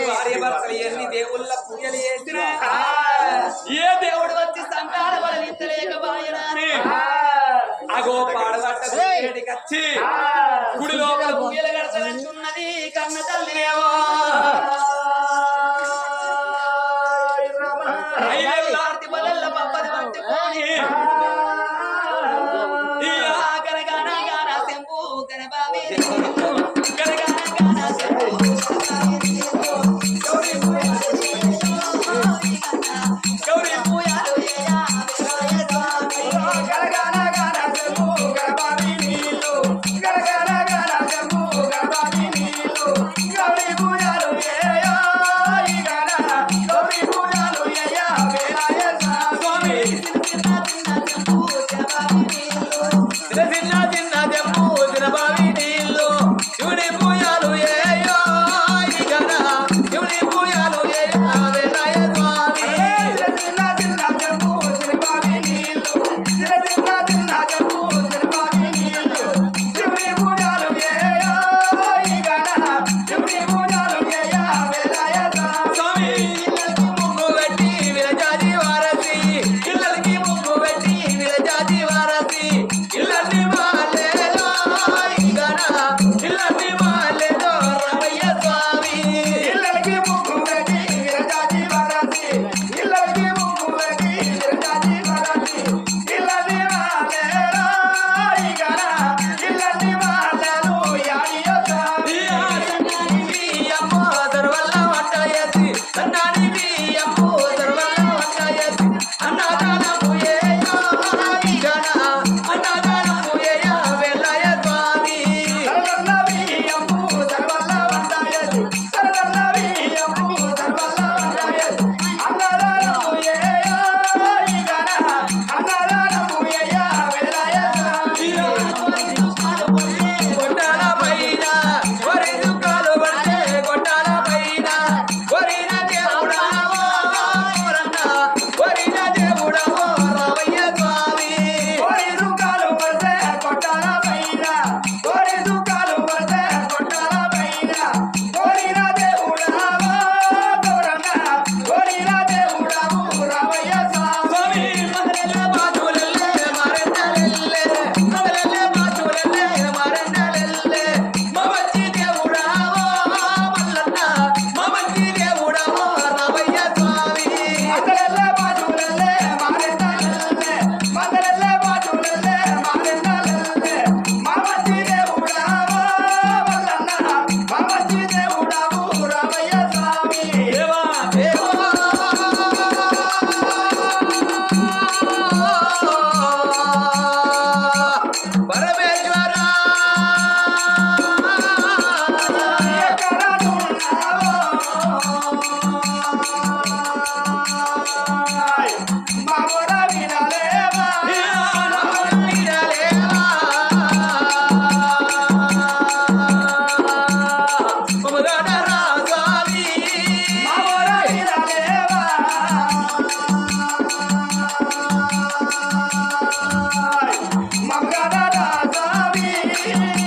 భార్య భర్తలు ఎన్ని దేవుళ్ళ పూజలు చేసినా ఏ దేవుడు వచ్చి సంతాన బలం ఇస్తలేకపాయనాని అగో పాడబట్టచ్చి గుడి లోపల పూజలు కడతన్నది కన్న తల్లినేమో ఐదేళ్ళ బలల్ల పప్పది పట్టుకొని గనగాన గాన శంభు గణబావి గనగాన గాన శంభు Another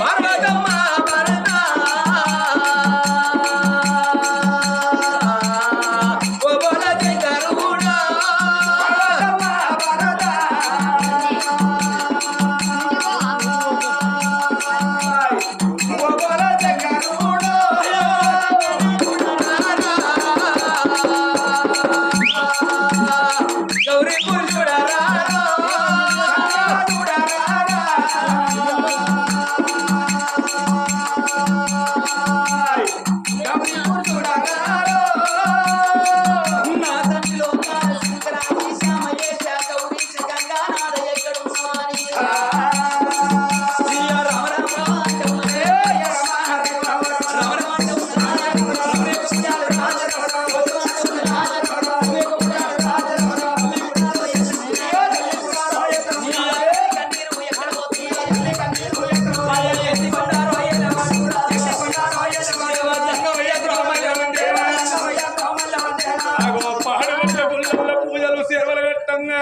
పర్వతమ్మ భరత ఓ బోల శంకరుడా గౌరీ పురుషుడరా నా తండ్రిలో శంకరాది శ్యామయేశ గౌరీశ గంగానాథ ఎక్కడున్నాని శ్రీయ రామ రామ అంటూనే రామ రామ అంటూనే కన్నీరు ఎక్కడ పోతుంది పూజలు సేవలు పెట్టంగా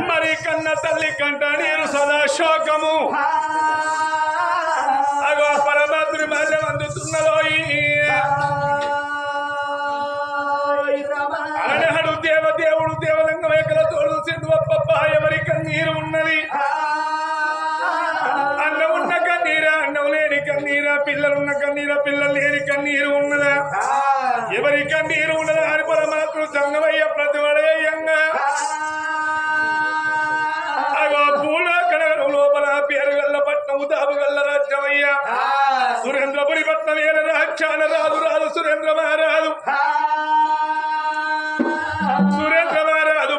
మరి కన్న తల్లి కంట నేను సదా శోకము అగో పరమాత్రి మళ్ళీ అందుతున్నదో అరణహడు దేవుడు దేవలంగ వైకల తోడు చెందువప్ప ఎవరి కన్నీరు ఉన్నది అన్నం ఉన్న కన్నీరా అన్నం లేని కన్నీరా పిల్లలున్న కన్నీరా పిల్లలు లేని కన్నీరు ఉన్నదా ఎవరి కన్నీరు ఉన్నదా అని పరమాత్మ సంగమయ్య ప్రతివడయ్యంగా అగో పూల కడగడం లోపల పేరుగల్ల పట్నము దాబుగల్ల రాజ్యమయ్య సురేంద్రపురి పట్నం ఏల రాక్షాన రాదు రాదు సురేంద్ర మహారాజు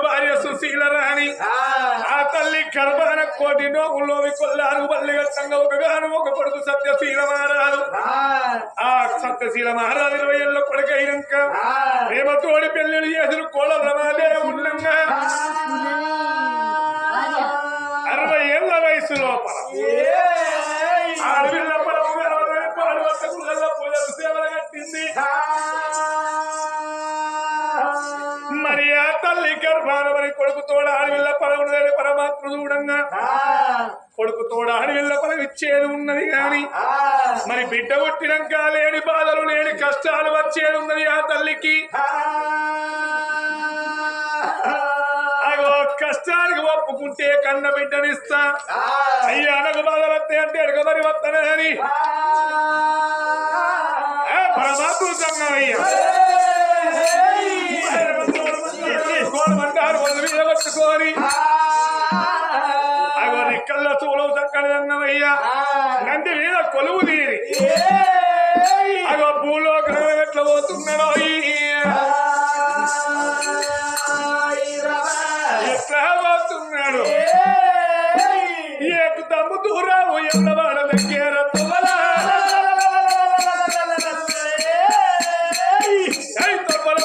భార్య సుశీల రాణి ఆ తల్లి కర్మాన కోటి నోగుల్లోవి కొల్లారు బల్లిగా సంగ ఒకగాను ఒక కొడుకు సత్యశీల మహారాజు ఆ సత్యశీల మహారాజు 20 ఏళ్ళ కొడుకైనాక ప్రేమతోడి పెళ్లిళ్ళు చేసిన కోళ్ళ రమాదే ఉండగా 60 ఏళ్ళ వయసు లోపల ఆడపిల్ల పాలు పట్టకుండా పూజలు సేవలు కట్టింది మరి ఆ తల్లి గర్భాన మరి కొడుకు తోడ ఆడవిల్ల పరవుడు పరమాత్మ చూడంగా కొడుకు తోడ ఆడవిల్ల పరం ఇచ్చేది ఉన్నది గాని మరి బిడ్డ పుట్టినాక లేని బాధలు లేని కష్టాలు వచ్చేది ఉన్నది ఆ తల్లికి అగో కష్టానికి ఒప్పుకుంటే కన్న బిడ్డనిస్తా అయ్యా అనకు బాధలు వస్తాయి అంటే అడగ మరి వస్తానని పరమాత్మ సంగమయ్యా పట్టుకోని అగో రెక్కల్ల చూడవు చక్కని అన్నమయ్యా నంది మీద కొలువు తీరి అగో పూలో ఎట్లా పోతున్నాడో ఎట్లా పోతున్నాడు ఏకు తమ్ము దూరావు ఎన్నవాడ దగ్గర తొప్పల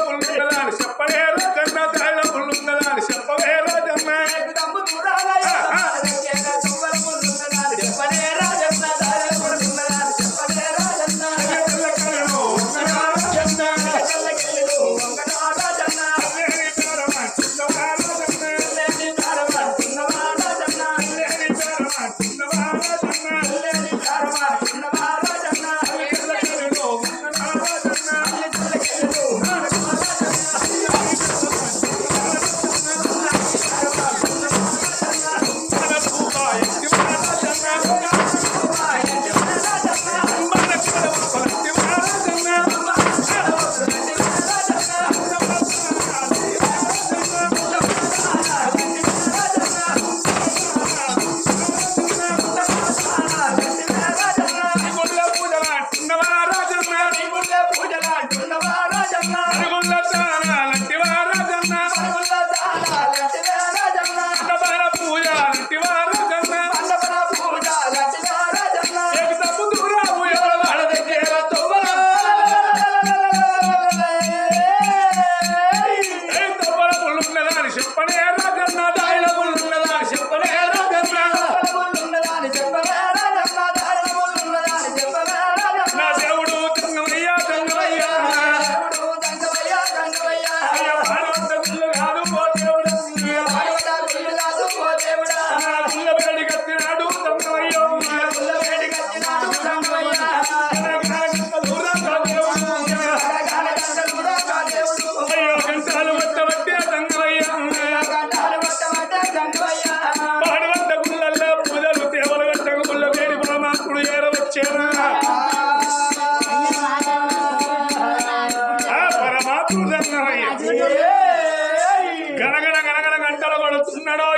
పుల్లుండదా అని చెప్పలే రాజన్న దాయిల పుల్లుండదా అని చెప్పలే రాజన్న దేవుడా ఉన్నవయ్యా గణగణ గణగణ గంటలు కొడుతున్నాడో